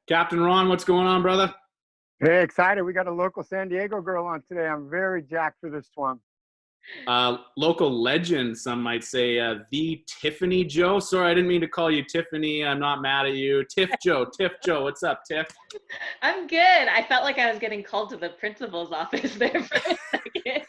Captain Ron, what's going on, brother? Hey, excited. We got a local San Diego girl on today. I'm very jacked for this one. Local legend, some might say, the Tiffany Joh. Sorry, I didn't mean to call you Tiffany. I'm not mad at you. Tiff Joh, Tiff Joh, what's up, Tiff? I'm good. I felt like I was getting called to the principal's office there for a second.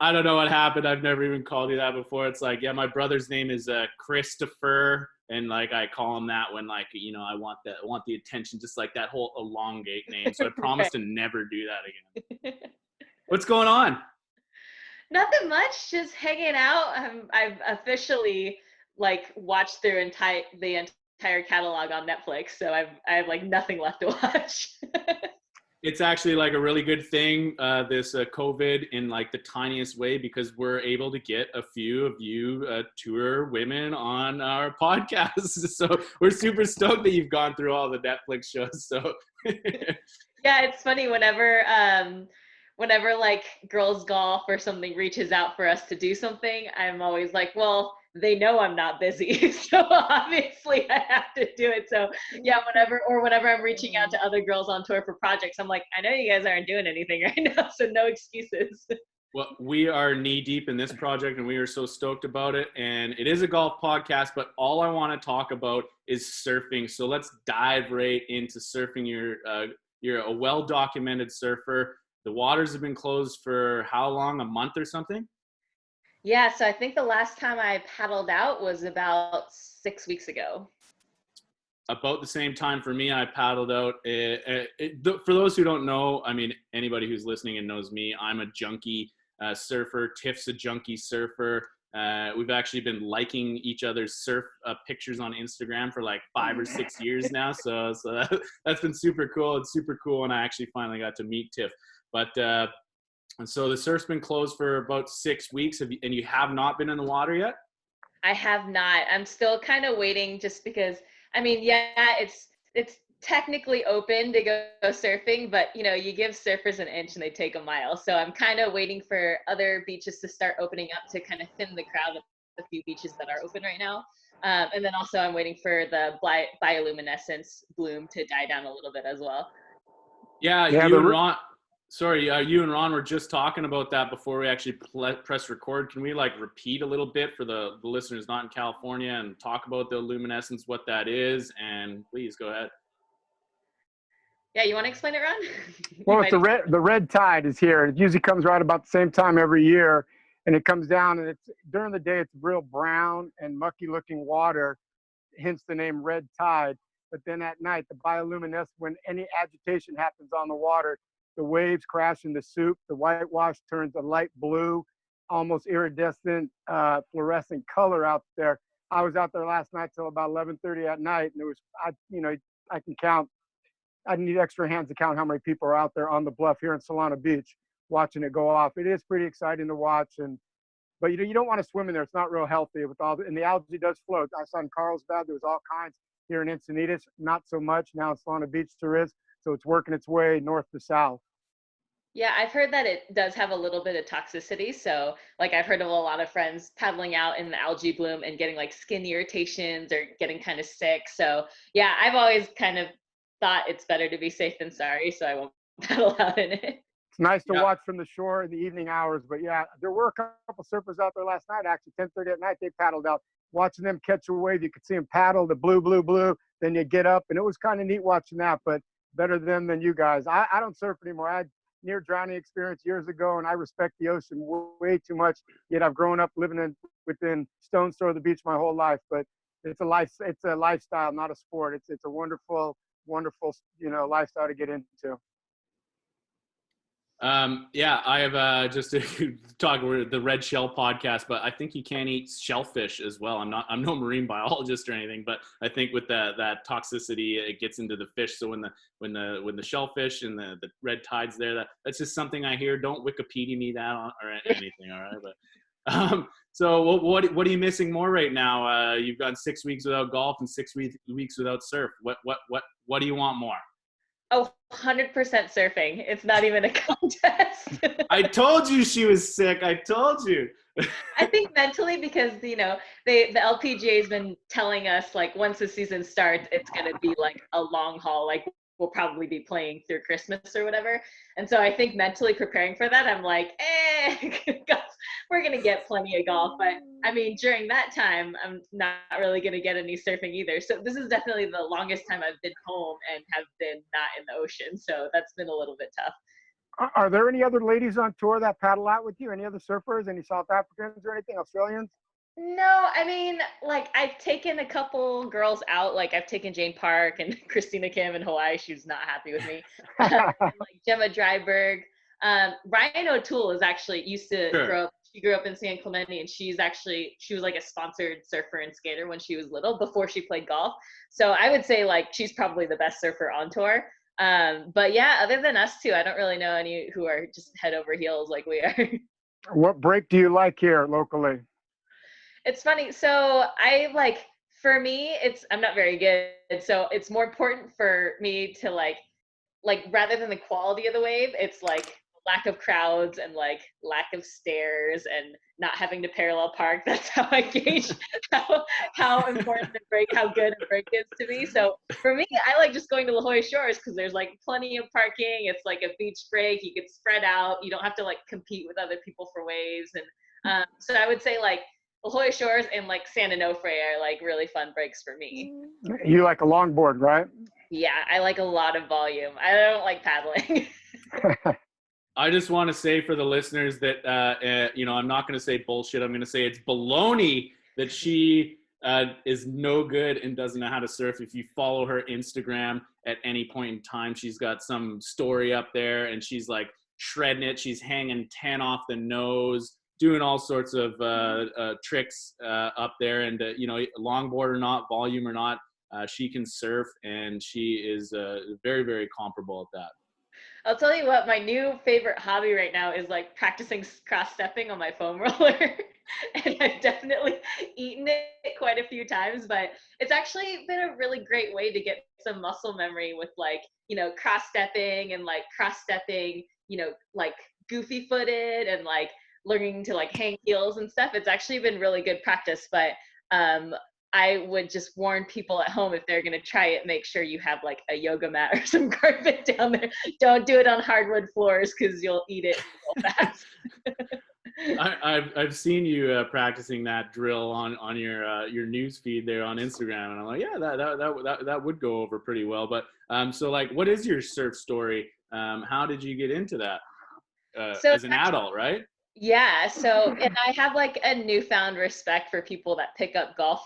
I don't know what happened. I've never even called you that before. It's like, yeah, my brother's name is Christopher, and like I call him that when like I want the attention, just like that whole elongate name. So I promise to never do that again. What's going on? Nothing much, just hanging out. I've officially like watched through the entire catalog on Netflix, so I have like nothing left to watch. It's actually like a really good thing, this COVID in like the tiniest way, because we're able to get a few of you tour women on our podcast. So we're super stoked that you've gone through all the Netflix shows. So yeah, it's funny whenever like Girls Golf or something reaches out for us to do something, I'm always like, well, they know I'm not busy, so obviously I have to do it. So yeah, whenever I'm reaching out to other girls on tour for projects, I'm like, I know you guys aren't doing anything right now, so no excuses. Well, we are knee deep in this project and we are so stoked about it. And it is a golf podcast, but all I want to talk about is surfing. So let's dive right into surfing. You're a well-documented surfer. The waters have been closed for how long? A month or something? Yeah, so I think the last time I paddled out was about 6 weeks ago. About the same time for me, I paddled out. For those who don't know, I mean, anybody who's listening and knows me, I'm a junkie surfer. Tiff's a junkie surfer. We've actually been liking each other's surf pictures on Instagram for like 5 or 6 years now. So that's been super cool. It's super cool when I actually finally got to meet Tiff. But and so the surf's been closed for about 6 weeks. And you have not been in the water yet? I have not. I'm still kind of waiting, just because, I mean, yeah, it's technically open to go surfing, but you give surfers an inch and they take a mile. So I'm kind of waiting for other beaches to start opening up to kind of thin the crowd of the few beaches that are open right now. And then also I'm waiting for the bioluminescence bloom to die down a little bit as well. Yeah, you and Ron. Sorry, you and Ron were just talking about that before we actually press record. Can we like repeat a little bit for the listeners not in California and talk about the luminescence, what that is? And please go ahead. Yeah, you want to explain it, Ron? Well, it's the red tide is here. It usually comes right about the same time every year, and it comes down, and it's during the day it's real brown and mucky looking water, hence the name red tide. But then at night, the bioluminescence, when any agitation happens on the water, the waves crash in the soup, the whitewash turns a light blue, almost iridescent, fluorescent color out there. I was out there last night till about 11:30 at night, and it was, I can count. I need extra hands to count how many people are out there on the bluff here in Solana Beach watching it go off. It is pretty exciting to watch, but you don't want to swim in there. It's not real healthy with and the algae does float. I saw in Carlsbad there was all kinds. Here in Encinitas, not so much. Now in Solana Beach there is. So it's working its way north to south. Yeah, I've heard that it does have a little bit of toxicity. So like I've heard of a lot of friends paddling out in the algae bloom and getting like skin irritations or getting kind of sick. So yeah, I've always kind of thought it's better to be safe than sorry. So I won't paddle out in it. It's nice to watch from the shore in the evening hours. But yeah, there were a couple surfers out there last night, actually 10:30 at night, they paddled out. Watching them catch a wave, you could see them paddle, the blue, blue, blue. Then you get up, and it was kind of neat watching that, but better them than you guys. I don't surf anymore. I had near drowning experience years ago, and I respect the ocean way too much. Yet I've grown up living within stone's throw of the beach my whole life. But it's a lifestyle, not a sport. It's a wonderful, wonderful, lifestyle to get into. Yeah, I have just to talk about the Red Shell podcast, but I think you can eat shellfish as well. I'm no marine biologist or anything, but I think with that toxicity, it gets into the fish. So when the shellfish and the red tide's there, that's just something I hear. Don't Wikipedia me that or anything, all right? But so what are you missing more right now? You've gone 6 weeks without golf and 6 weeks without surf. What do you want more? Oh, 100% surfing. It's not even a contest. I told you she was sick. I told you. I think mentally because the LPGA has been telling us like once the season starts, it's gonna be like a long haul. Like we'll probably be playing through Christmas or whatever. And so I think mentally preparing for that, I'm like, we're gonna get plenty of golf. But I mean, during that time, I'm not really gonna get any surfing either. So this is definitely the longest time I've been home and have been not in the ocean. So that's been a little bit tough. Are there any other ladies on tour that paddle out with you? Any other surfers? Any South Africans or anything? Australians? No, I mean, like I've taken a couple girls out. Like I've taken Jane Park and Christina Kim in Hawaii. She was not happy with me. And like Gemma Dryberg. Ryan O'Toole is actually used to Sure. grow up. She grew up in San Clemente, and she was like a sponsored surfer and skater when she was little before she played golf. So I would say like she's probably the best surfer on tour. But yeah, other than us two, I don't really know any who are just head over heels like we are. What break do you like here locally? It's funny. So for me, I'm not very good. So it's more important for me to like rather than the quality of the wave, it's like lack of crowds and like lack of stairs and not having to parallel park. That's how I gauge how important the break, how good a break is to me. So for me, I like just going to La Jolla Shores because there's like plenty of parking. It's like a beach break. You can spread out. You don't have to like compete with other people for waves. And so I would say like La Jolla Shores and like San Onofre are like really fun breaks for me. You like a longboard, right? Yeah, I like a lot of volume. I don't like paddling. I just want to say for the listeners that, I'm not going to say bullshit. I'm going to say it's baloney that she is no good and doesn't know how to surf. If you follow her Instagram at any point in time, she's got some story up there and she's like shredding it. She's hanging 10 off the nose, doing all sorts of tricks up there. And, longboard or not, volume or not, she can surf and she is very, very comparable at that. I'll tell you what, my new favorite hobby right now is like practicing cross stepping on my foam roller. And I've definitely eaten it quite a few times, but it's actually been a really great way to get some muscle memory with like, cross stepping and like cross stepping, like goofy footed and like learning to like hang heels and stuff. It's actually been really good practice, but I would just warn people at home if they're going to try it, make sure you have like a yoga mat or some carpet down there. Don't do it on hardwood floors because you'll eat it real fast. I've seen you practicing that drill on your news feed there on Instagram, and I'm like, yeah, that would go over pretty well. But so like, what is your surf story? How did you get into that as an adult, right? Yeah. So, and I have like a newfound respect for people that pick up golf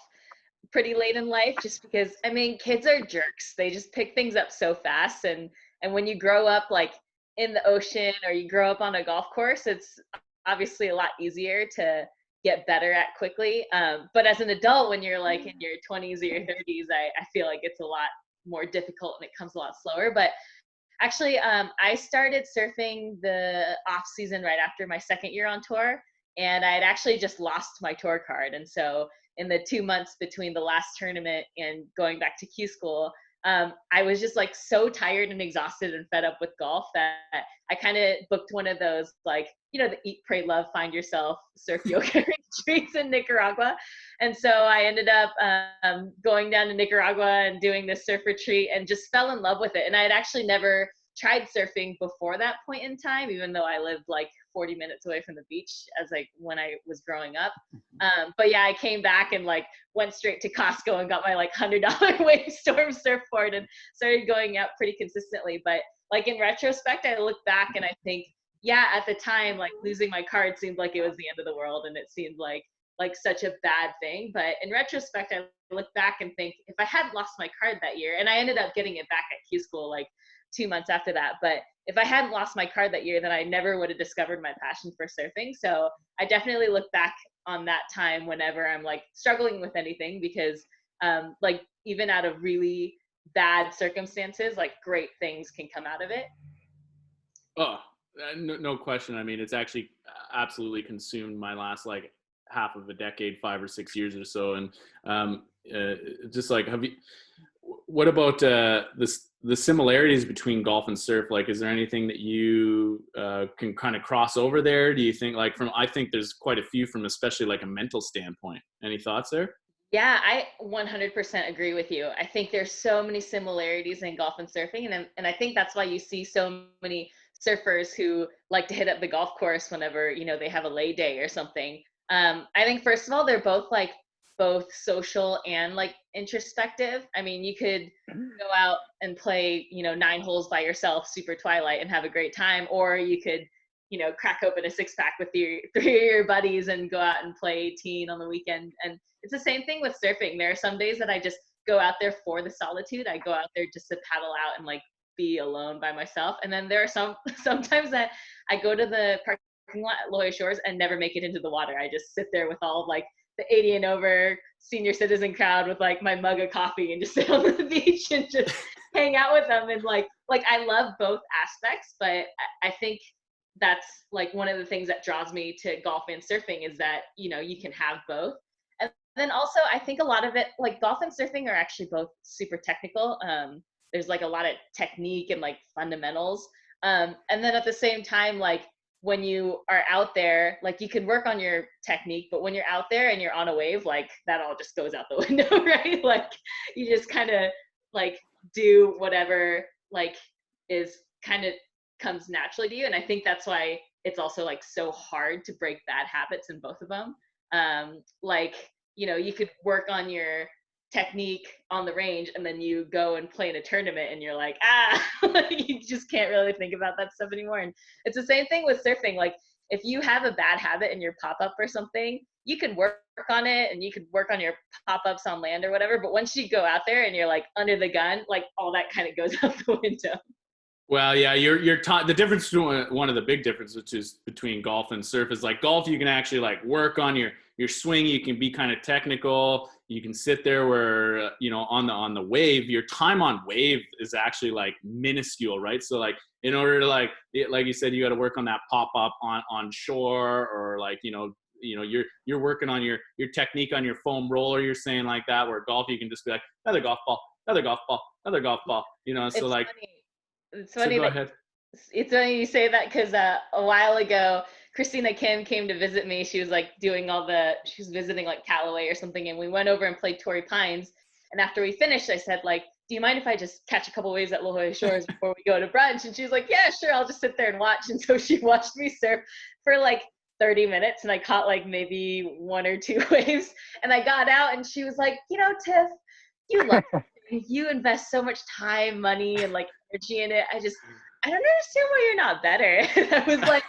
pretty late in life just because I mean kids are jerks. They just pick things up so fast and when you grow up like in the ocean or you grow up on a golf course, it's obviously a lot easier to get better at quickly. But as an adult, when you're like in your 20s or your 30s, I feel like it's a lot more difficult and it comes a lot slower. But actually, I started surfing the off season right after my second year on tour, and I had actually just lost my tour card. And so, in the 2 months between the last tournament and going back to Q school, I was just like so tired and exhausted and fed up with golf that I kind of booked one of those like the Eat, Pray, Love, Find Yourself surf yoga retreats in Nicaragua. And so I ended up going down to Nicaragua and doing this surf retreat and just fell in love with it. And I had actually never tried surfing before that point in time, even though I lived like 40 minutes away from the beach as like when I was growing up. But yeah, I came back and like went straight to Costco and got my like $100 Wave Storm surfboard and started going out pretty consistently. But like in retrospect, I look back and I think, yeah, at the time, like losing my card seemed like it was the end of the world and it seemed like such a bad thing. But in retrospect, I look back and think if I hadn't lost my card that year, and I ended up getting it back at Q school like 2 months after that, but if I hadn't lost my card that year, then I never would have discovered my passion for surfing. So I definitely look back on that time whenever I'm like struggling with anything because like even out of really bad circumstances, like great things can come out of it. Oh, no question. I mean, it's actually absolutely consumed my last like half of a decade, 5 or 6 years or so. And just like, what about the similarities between golf and surf, like, is there anything that you can kind of cross over there? Do you think, like, I think there's quite a few from especially like a mental standpoint. Any thoughts there? Yeah, I 100% agree with you. I think there's so many similarities in golf and surfing, and I think that's why you see so many surfers who like to hit up the golf course whenever, you know, they have a lay day or something. I think first of all, they're both like both social and like introspective. I mean, you could go out and play, you know, 9 holes by yourself, super twilight, and have a great time, or you could, you know, crack open a 6-pack with your 3 of your buddies and go out and play 18 on the weekend. And it's the same thing with surfing. There are some days that I just go out there for the solitude. I go out there just to paddle out and like be alone by myself. And then there are sometimes that I go to the parking lot at Loy Shores and never make it into the water. I just sit there with all of like the 80 and over senior citizen crowd with like my mug of coffee and just sit on the beach and just hang out with them. And like I love both aspects, but I think that's like one of the things that draws me to golf and surfing is that, you know, you can have both. And then also I think a lot of it, like golf and surfing are actually both super technical. There's like a lot of technique and like fundamentals. And then at the same time, like when you are out there, like you can work on your technique, but when you're out there and you're on a wave, like that all just goes out the window, right? Like you just kind of like do whatever like is kind of comes naturally to you. And I think that's why it's also like so hard to break bad habits in both of them. Like, you know, you could work on your technique on the range and then you go and play in a tournament and you're like, you just can't really think about that stuff anymore. And it's the same thing with surfing. Like if you have a bad habit in your pop-up or something, you can work on it and you could work on your pop-ups on land or whatever. But once you go out there and you're like under the gun, like all that kind of goes out the window. Well, yeah, the difference between one of the big differences, which is between golf and surf, is like golf, you can actually like work on your swing. You can be kind of technical. You can sit there where, you know, on the wave, your time on wave is actually like minuscule, right? So like in order to like you said, you got to work on that pop up on shore, or like, you know, you're working on your technique on your foam roller. You're saying like that, where golf, you can just be like another golf ball, another golf ball, another golf ball, you know. So It's like, funny. It's funny so go that ahead. it's funny you say that because a while ago, Christina Kim came to visit me. She was like she was visiting like Callaway or something, and we went over and played Torrey Pines. And after we finished, I said like, "Do you mind if I just catch a couple waves at La Jolla Shores before we go to brunch?" And she was like, "Yeah, sure. I'll just sit there and watch." And so she watched me surf for like 30 minutes, and I caught like maybe 1 or 2 waves. And I got out, and she was like, "You know, Tiff, you love it. You invest so much time, money, and like energy in it. I don't understand why you're not better." And I was like,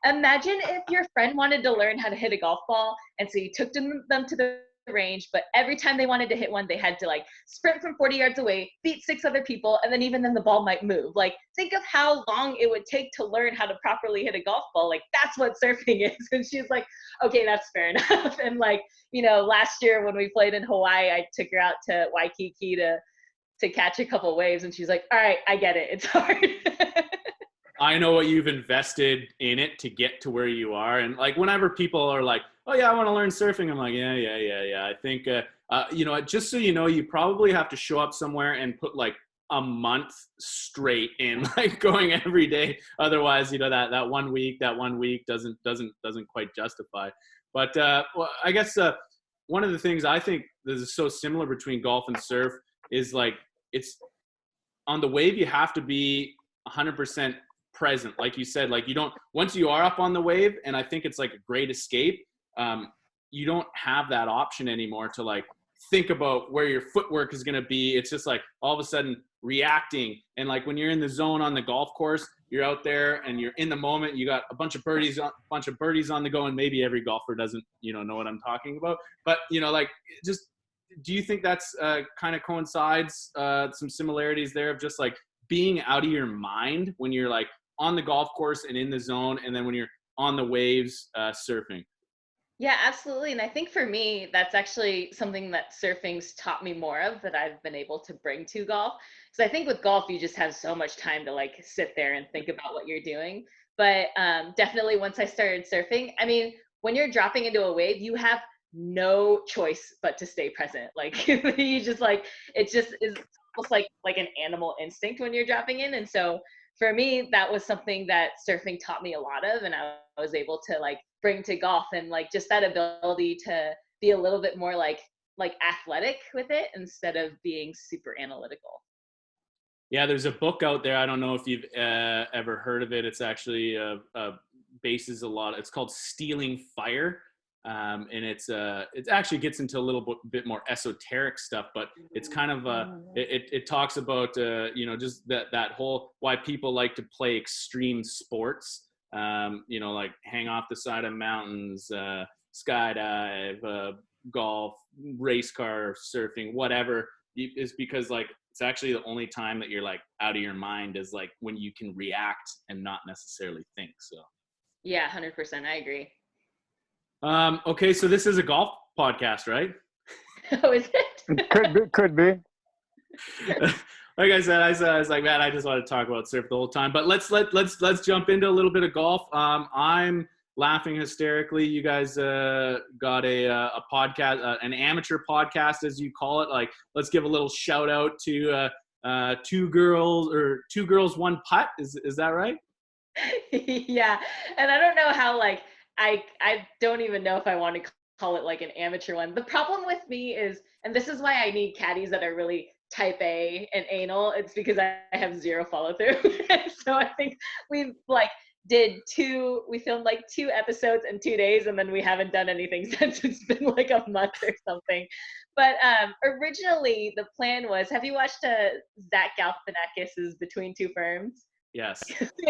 imagine if your friend wanted to learn how to hit a golf ball, and so you took them to the range, but every time they wanted to hit one, they had to like sprint from 40 yards away, beat 6 other people, and then even then the ball might move. Like, think of how long it would take to learn how to properly hit a golf ball. Like, that's what surfing is. And she's like, okay, that's fair enough. And like, you know, last year when we played in Hawaii, I took her out to Waikiki to catch a couple waves, and she's like, all right, I get it. It's hard. I know what you've invested in it to get to where you are. And like, whenever people are like, oh yeah, I want to learn surfing, I'm like, yeah. I think, you know, just so you know, you probably have to show up somewhere and put like a month straight in, like going every day. Otherwise, you know, that 1 week doesn't quite justify. But well, I guess one of the things I think that is so similar between golf and surf is like, it's on the wave, you have to be 100% present. Like you said, like you don't, once you are up on the wave, and I think it's like a great escape, you don't have that option anymore to like think about where your footwork is going to be. It's just like all of a sudden reacting. And like when you're in the zone on the golf course, you're out there and you're in the moment, you got a bunch of birdies on the go, and maybe every golfer doesn't, you know what I'm talking about. But, you know, like, just, do you think that's kind of coincides, some similarities there of just like being out of your mind when you're like on the golf course and in the zone, and then when you're on the waves surfing? Yeah, absolutely. And I think for me, that's actually something that surfing's taught me more of, that I've been able to bring to golf. Because I think with golf, you just have so much time to like sit there and think about what you're doing. But definitely once I started surfing, I mean, when you're dropping into a wave, you have no choice but to stay present. Like you just like, it just is almost like an animal instinct when you're dropping in. And so for me, that was something that surfing taught me a lot of, and I was able to like bring to golf, and like just that ability to be a little bit more like athletic with it instead of being super analytical. Yeah, there's a book out there. I don't know if you've ever heard of it. It's actually bases a lot. It's called Stealing Fire, and it actually gets into a little bit more esoteric stuff. But it's kind of it talks about just that whole why people like to play extreme sports. Like hang off the side of mountains, skydive, golf, race car, surfing, whatever. Is because like it's actually the only time that you're like out of your mind is like when you can react and not necessarily think. So yeah, 100%, I agree. Okay, so this is a golf podcast, right? Oh, is it? It could be. Like I said, I was like, man, I just want to talk about surf the whole time. But let's jump into a little bit of golf. I'm laughing hysterically. You guys got a podcast, an amateur podcast, as you call it. Like, let's give a little shout out to two girls, one putt. Is that right? Yeah, and I don't know how like I don't even know if I want to call it like an amateur one. The problem with me is, and this is why I need caddies that are really type A and anal. It's because I have zero follow through. So I think we've like we filmed like 2 episodes in 2 days, and then we haven't done anything since. It's been like a month or something. But originally the plan was, have you watched Zach Galifianakis's Between Two Ferns? Yes.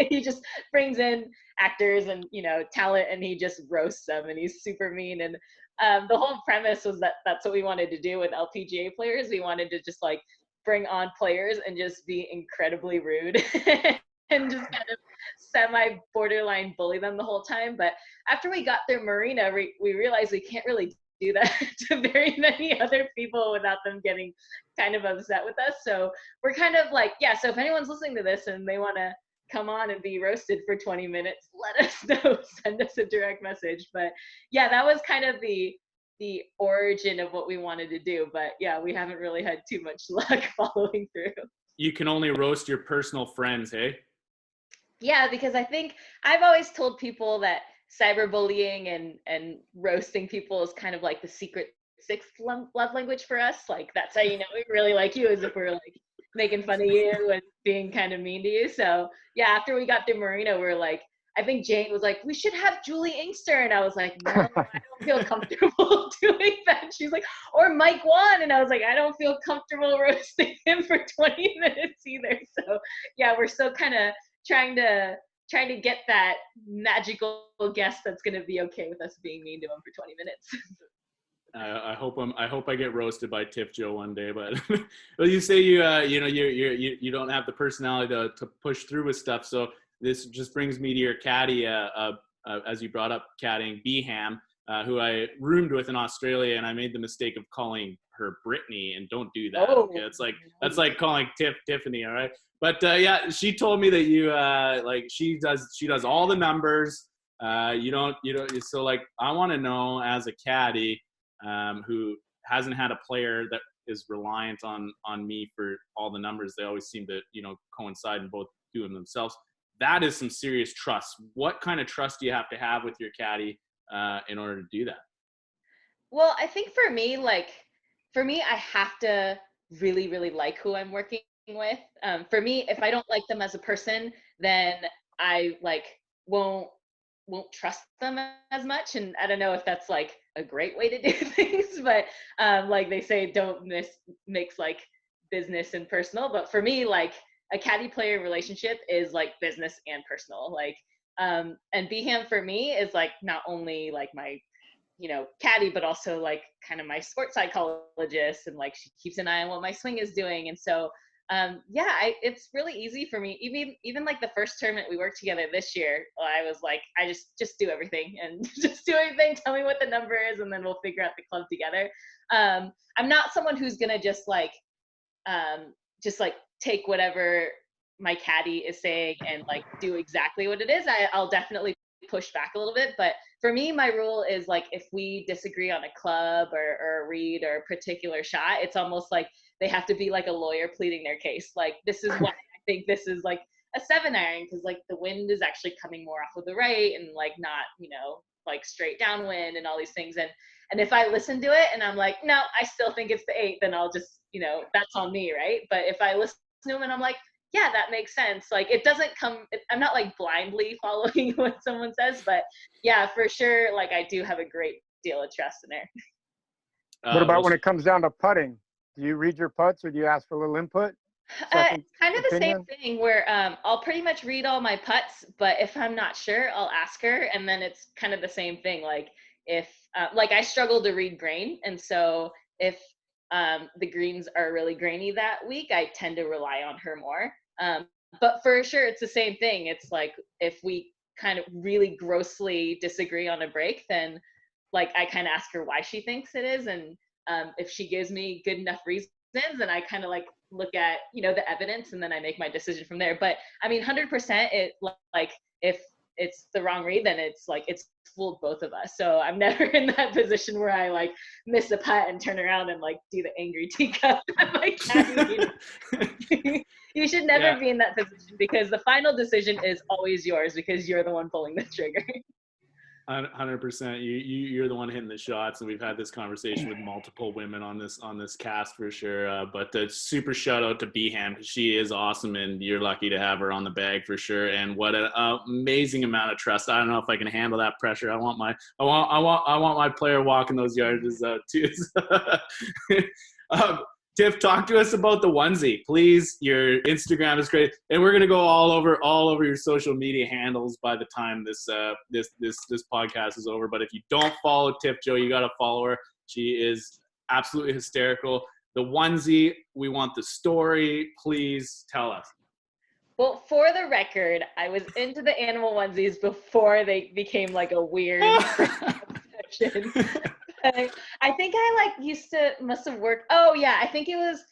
He just brings in actors and talent, and he just roasts them, and he's super mean. And the whole premise was that that's what we wanted to do with LPGA players. We wanted to just like bring on players and just be incredibly rude and just kind of semi borderline bully them the whole time. But after we got through Marina, we realized we can't really do that to very many other people without them getting kind of upset with us. So we're kind of like, yeah, so if anyone's listening to this and they want to come on and be roasted for 20 minutes, let us know. Send us a direct message. But yeah, that was kind of the origin of what we wanted to do. But yeah, we haven't really had too much luck following through. You can only roast your personal friends, hey? Yeah, because I think I've always told people that cyberbullying and roasting people is kind of like the secret 6th love language for us. Like, that's how you know we really like you, is if we're like making fun of you and being kind of mean to you. So yeah, after we got through Marina, we were like, I think Jane was like, we should have Julie Inkster. And I was like, no, I don't feel comfortable doing that. She's like, or Mike Wan. And I was like, I don't feel comfortable roasting him for 20 minutes either. So yeah, we're still kind of trying to get that magical guest that's going to be okay with us being mean to him for 20 minutes. I hope I get roasted by Tiff Joh one day. But well, you say you don't have the personality to push through with stuff. So this just brings me to your caddy, as you brought up caddying, Beham, who I roomed with in Australia, and I made the mistake of calling her Brittany, and don't do that. Oh. Okay, that's like calling Tiffany. All right. But yeah, she told me that you she does all the numbers. You don't. So like, I want to know, as a caddy who hasn't had a player that is reliant on me for all the numbers. They always seem to coincide and both do them themselves. That is some serious trust. What kind of trust do you have to have with your caddy in order to do that? Well, I think for me, I have to really, really like who I'm working with. For me, if I don't like them as a person, then I won't trust them as much. And I don't know if that's like a great way to do things, but like they say, don't mix like business and personal. But for me, like a caddy player relationship is like business and personal. Like, and Beham for me is like not only like my caddy, but also like kind of my sports psychologist, and like she keeps an eye on what my swing is doing. And so it's really easy for me. Even like the first tournament we worked together this year, I was like, I just do everything and just do everything. Tell me what the number is, and then we'll figure out the club together. I'm not someone who's gonna just take whatever my caddy is saying and like do exactly what it is. I'll definitely push back a little bit, but for me, my rule is like, if we disagree on a club or a read or a particular shot, it's almost like they have to be like a lawyer pleading their case. Like, this is why I think this is like a 7-iron, because like the wind is actually coming more off of the right and like not, you know, like straight downwind and all these things. And if I listen to it and I'm like, no, I still think it's the 8, then I'll just, you know, that's on me, right? But if I listen to them and I'm like, yeah, that makes sense. Like, it doesn't I'm not like blindly following what someone says, but yeah, for sure. Like, I do have a great deal of trust in there. What about when it comes down to putting? Do you read your putts or do you ask for a little input? Kind of the same thing where I'll pretty much read all my putts, but if I'm not sure, I'll ask her. And then it's kind of the same thing. Like, if like I struggle to read grain, and so if the greens are really grainy that week, I tend to rely on her more. But for sure, it's the same thing. It's like, if we kind of really grossly disagree on a break, then like I kind of ask her why she thinks it is. And if she gives me good enough reasons, then I kind of like look at, you know, the evidence, and then I make my decision from there. But I mean, 100%, it like, if it's the wrong read, then it's like, it's fooled both of us. So I'm never in that position where I like miss a putt and turn around and like do the angry teacup. I'm like, you should never be in that position, because the final decision is always yours, because you're the one pulling the trigger. 100%. You're the one hitting the shots, and we've had this conversation with multiple women on this cast for sure. But super shout out to Beham, because she is awesome, and you're lucky to have her on the bag for sure. And what an amazing amount of trust. I don't know if I can handle that pressure. I want my player walking those yards too. Tiff, talk to us about the onesie, please. Your Instagram is great, and we're gonna go all over your social media handles by the time this podcast is over. But if you don't follow Tiff Joh, you gotta follow her. She is absolutely hysterical. The onesie, we want the story. Please tell us. Well, for the record, I was into the animal onesies before they became like a weird obsession. I think I like must have worked. Oh yeah, I think it was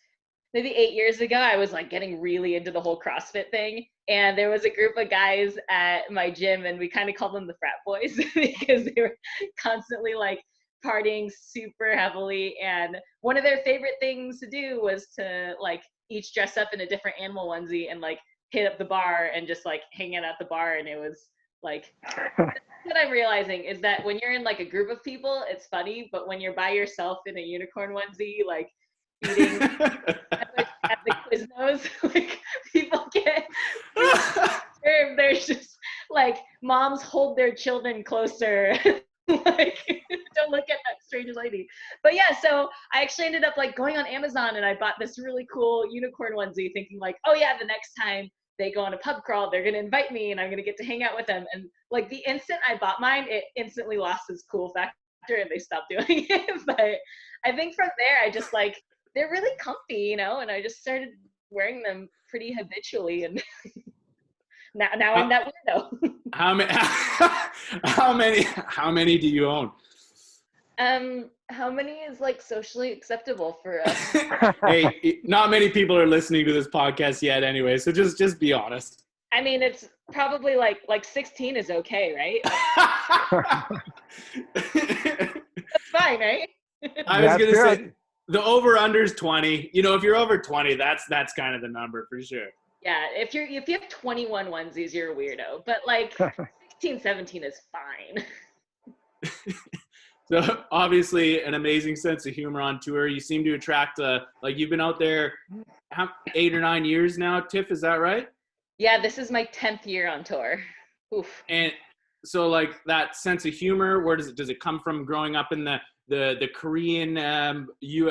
maybe 8 years ago. I was like getting really into the whole CrossFit thing, and there was a group of guys at my gym, and we kind of called them the frat boys because they were constantly like partying super heavily. And one of their favorite things to do was to like each dress up in a different animal onesie and like hit up the bar and just like hang out at the bar. And it was like, what I'm realizing is that when you're in like a group of people, it's funny, but when you're by yourself in a unicorn onesie, like eating at the Quiznos, like people get disturbed. There's just like moms hold their children closer. Like, don't look at that strange lady. But yeah, so I actually ended up like going on Amazon, and I bought this really cool unicorn onesie, thinking like, oh yeah, the next time they go on a pub crawl, they're gonna invite me and I'm gonna get to hang out with them. And like the instant I bought mine, it instantly lost its cool factor and they stopped doing it. But I think from there, I just like, they're really comfy, you know, and I just started wearing them pretty habitually. And now I'm that weirdo. How many do you own? How many is like socially acceptable for us? Hey, not many people are listening to this podcast yet anyway, so just be honest. I mean, it's probably like 16 is okay, right? That's fine, right? I was going to say the over-under is 20. You know, if you're over 20, that's kind of the number for sure. Yeah, if you have 21 onesies, you're a weirdo. But like 16, 17 is fine. So obviously an amazing sense of humor on tour. You seem to attract, like you've been out there 8 or 9 years now, Tiff, is that right? Yeah, this is my 10th year on tour. Oof. And so like that sense of humor, where does it come from growing up in the Korean,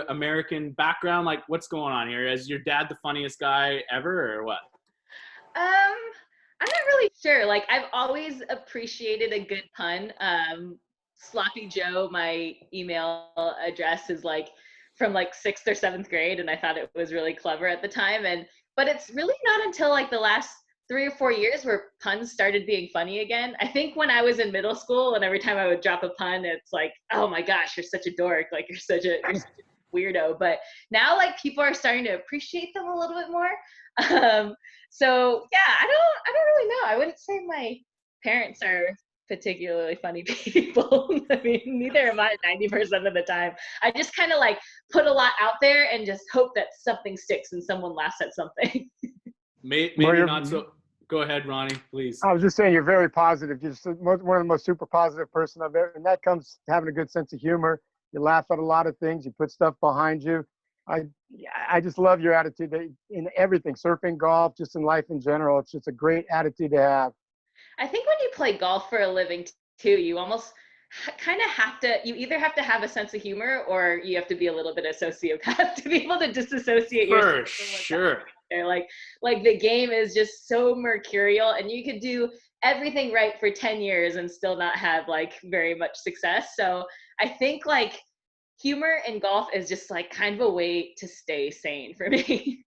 American background? Like what's going on here? Is your dad the funniest guy ever or what? I'm not really sure. Like I've always appreciated a good pun. Sloppy Joe, my email address is like from like 6th or 7th grade, and I thought it was really clever at the time. But it's really not until like the last 3 or 4 years where puns started being funny again. I think when I was in middle school and every time I would drop a pun, it's like, oh my gosh, you're such a dork. Like you're such a weirdo. But now like people are starting to appreciate them a little bit more. So yeah, I don't really know. I wouldn't say my parents are particularly funny people. I mean, neither am I 90% of the time. I just kind of like put a lot out there and just hope that something sticks and someone laughs at something. Maybe not so. Go ahead, Ronnie, please. I was just saying you're very positive. You're just one of the most super positive person I've ever, and that comes having a good sense of humor. You laugh at a lot of things. You put stuff behind you. I just love your attitude in everything, surfing, golf, just in life in general. It's just a great attitude to have. I think when you play golf for a living too, you almost kind of have to, you either have to have a sense of humor or you have to be a little bit of sociopath to be able to disassociate yourself For from what's sure. there. Like the game is just so mercurial and you could do everything right for 10 years and still not have like very much success. So I think like humor in golf is just like kind of a way to stay sane for me.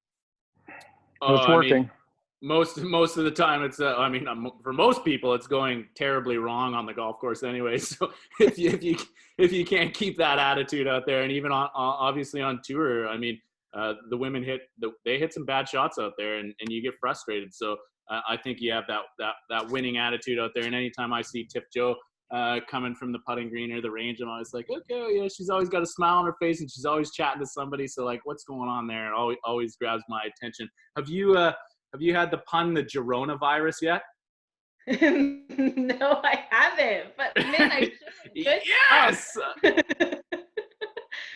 Oh, It's I mean, working. most of the time it's for most people it's going terribly wrong on the golf course anyway. So if you can't keep that attitude out there, and even on obviously on tour, I mean, the women they hit some bad shots out there, and you get frustrated. So I think you have that winning attitude out there. And anytime I see Tiff Joh coming from the putting green or the range, I'm always like, okay, yeah, she's always got a smile on her face and she's always chatting to somebody. So like, what's going on there? It always grabs my attention. Have you had the pun, the Girona virus yet? No, I haven't. But man, I should. Good Yes.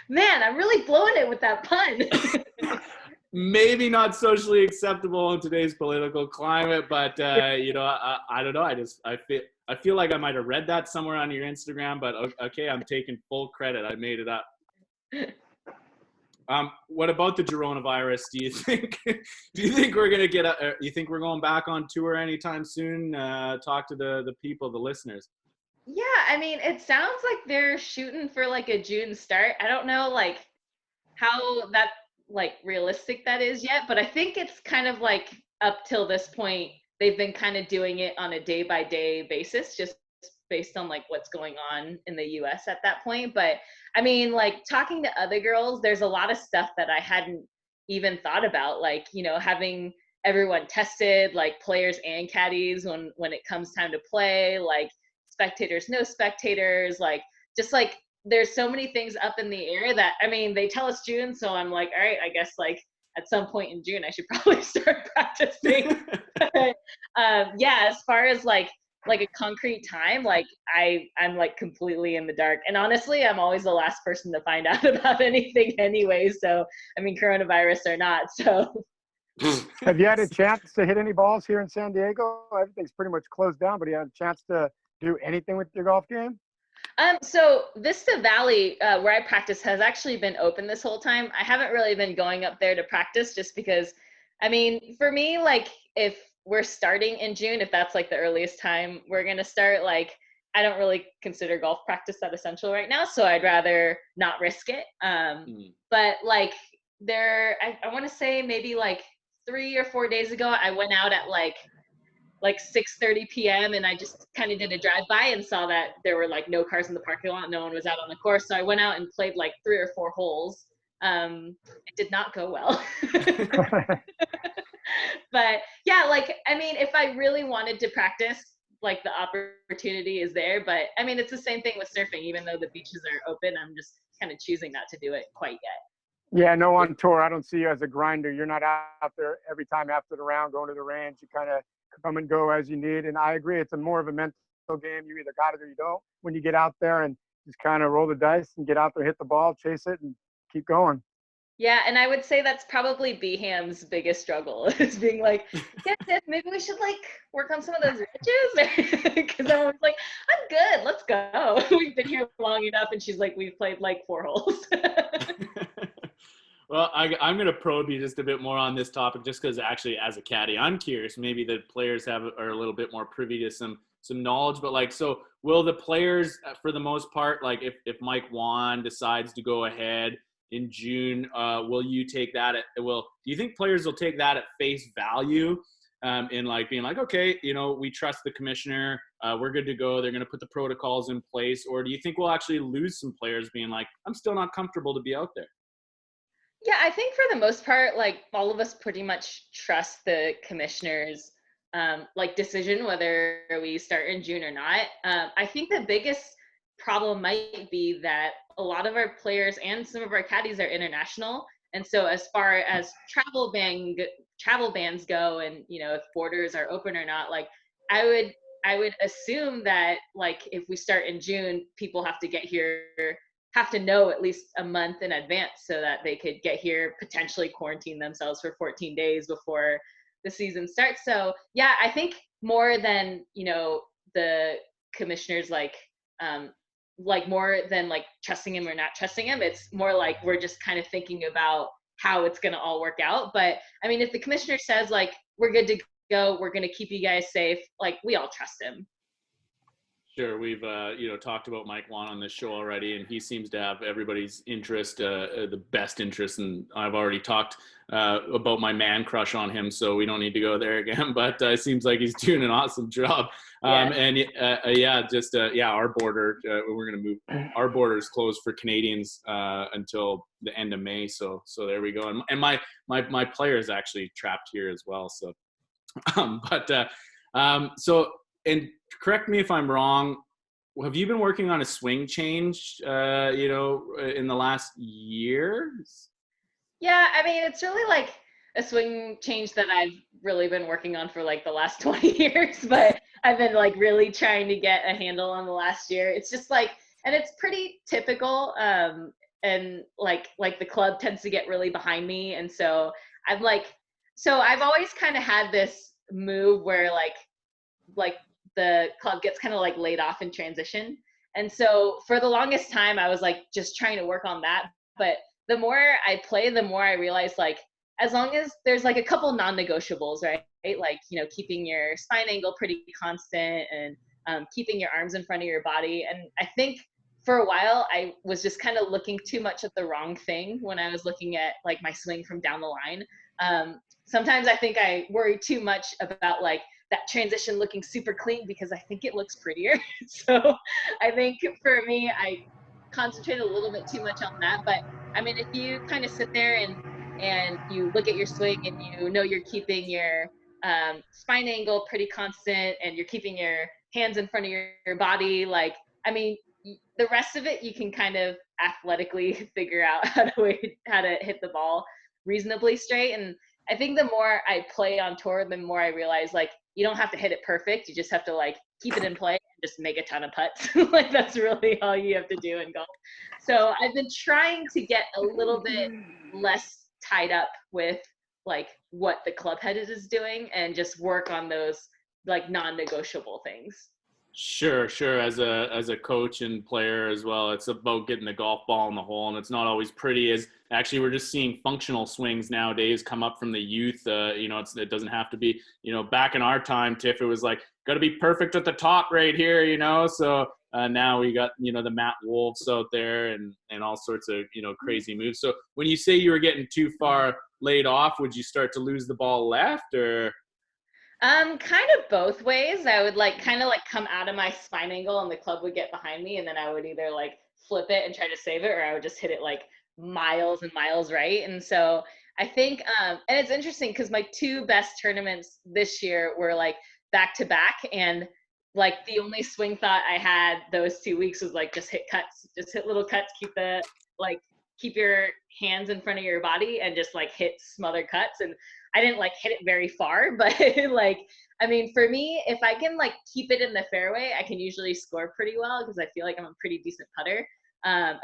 Man, I'm really blowing it with that pun. Maybe not socially acceptable in today's political climate, but you know, I don't know. I feel like I might have read that somewhere on your Instagram, but okay, I'm taking full credit. I made it up. What about the Girona virus? Do you think we're gonna get you think we're going back on tour anytime soon? Talk to the people, the listeners. Yeah, I mean, it sounds like they're shooting for like a June start. I don't know like how that like realistic that is yet, but I think it's kind of like up till this point they've been kind of doing it on a day by day basis, just based on like what's going on in the US at that point. But I mean, like talking to other girls, there's a lot of stuff that I hadn't even thought about, like, you know, having everyone tested, like players and caddies when it comes time to play, like spectators, no spectators, like just like there's so many things up in the air that, I mean, they tell us June, so I'm like, all right, I guess like at some point in June I should probably start practicing. Yeah, as far as like a concrete time, like I'm like completely in the dark, and honestly I'm always the last person to find out about anything anyway, so I mean, coronavirus or not. So Have you had a chance to hit any balls here in San Diego? Everything's pretty much closed down, but you had a chance to do anything with your golf game? So Vista Valley, where I practice, has actually been open this whole time. I haven't really been going up there to practice just because, I mean, for me, like if we're starting in June, if that's like the earliest time we're gonna start, like I don't really consider golf practice that essential right now, so I'd rather not risk it. But like I want to say maybe like 3 or 4 days ago, I went out at like 6:30 p.m. and I just kind of did a drive by and saw that there were like no cars in the parking lot, no one was out on the course, so I went out and played like 3 or 4 holes. It did not go well. But yeah, like I mean, if I really wanted to practice, like the opportunity is there, but I mean, it's the same thing with surfing. Even though the beaches are open, I'm just kind of choosing not to do it quite yet. Yeah, no, on tour, I don't see you as a grinder. You're not out there every time after the round going to the range. You kind of come and go as you need. And I agree, it's more of a mental game. You either got it or you don't. When you get out there and just kind of roll the dice and get out there, hit the ball, chase it, and keep going. Yeah, and I would say that's probably Beham's biggest struggle is being like, yeah, Tiff, maybe we should like work on some of those ridges, because I was like, I'm good, let's go. We've been here long enough, and she's like, we've played like 4 holes. Well, I'm going to probe you just a bit more on this topic, just because actually as a caddy, I'm curious. Maybe the players are a little bit more privy to some knowledge, but like, so will the players, for the most part, like if Mike Wan decides to go ahead in June, will you take that do you think players will take that at face value, in like being like, okay, you know, we trust the commissioner, we're good to go, they're going to put the protocols in place? Or do you think we'll actually lose some players being like, I'm still not comfortable to be out there? Yeah, I think for the most part, like all of us pretty much trust the commissioner's like decision whether we start in June or not. I think the biggest problem might be that a lot of our players and some of our caddies are international, and so as far as travel bans go, and if borders are open or not, like I would assume that like if we start in June, people have to know at least a month in advance so that they could get here, potentially quarantine themselves for 14 days before the season starts. So yeah, I think more than the commissioners like more than like trusting him or not trusting him, it's more like we're just kind of thinking about how it's going to all work out. But I mean, if the commissioner says like we're good to go, we're going to keep you guys safe, like we all trust him. Sure, we've talked about Mike Wan on this show already, and he seems to have everybody's interest, the best interest. And I've already talked about my man crush on him, so we don't need to go there again. But it seems like he's doing an awesome job. And our border, we're going to move. Our border is closed for Canadians until the end of May. So there we go. And my player is actually trapped here as well. So, and correct me if I'm wrong, have you been working on a swing change, in the last year? Yeah, I mean, it's really like a swing change that I've really been working on for like the last 20 years, but I've been like really trying to get a handle on the last year. It's just like, and it's pretty typical. And like the club tends to get really behind me. And so I've always kind of had this move where like the club gets kind of like laid off in transition. And so for the longest time, I was like just trying to work on that. But the more I play, the more I realize like, as long as there's like a couple non-negotiables, right? Like, keeping your spine angle pretty constant and keeping your arms in front of your body. And I think for a while, I was just kind of looking too much at the wrong thing when I was looking at like my swing from down the line. Sometimes I think I worry too much about like that transition looking super clean because I think it looks prettier. So I think for me, I concentrate a little bit too much on that. But I mean, if you kind of sit there and you look at your swing and you're keeping your spine angle pretty constant and you're keeping your hands in front of your body, like, I mean, the rest of it you can kind of athletically figure out how to hit the ball reasonably straight. And I think the more I play on tour, the more I realize like you don't have to hit it perfect. You just have to like keep it in play and just make a ton of putts. Like that's really all you have to do in golf. So I've been trying to get a little bit less tied up with like what the club head is doing and just work on those like non-negotiable things. Sure. As a coach and player as well, it's about getting the golf ball in the hole, and it's not always pretty. As actually, we're just seeing functional swings nowadays come up from the youth. It doesn't have to be. Back in our time, Tiff, it was like got to be perfect at the top right here. So now we got the Matt Wolves out there and all sorts of crazy moves. So when you say you were getting too far laid off, would you start to lose the ball left or? Kind of both ways. I would kind of come out of my spine angle and the club would get behind me, and then I would either like flip it and try to save it, or I would just hit it like miles and miles right. And so I think, and it's interesting because my two best tournaments this year were like back to back, and like the only swing thought I had those 2 weeks was like just hit cuts, just hit little cuts, keep your hands in front of your body and just like hit smothered cuts. And I didn't like hit it very far, but I mean, for me, if I can like keep it in the fairway, I can usually score pretty well because I feel like I'm a pretty decent putter. And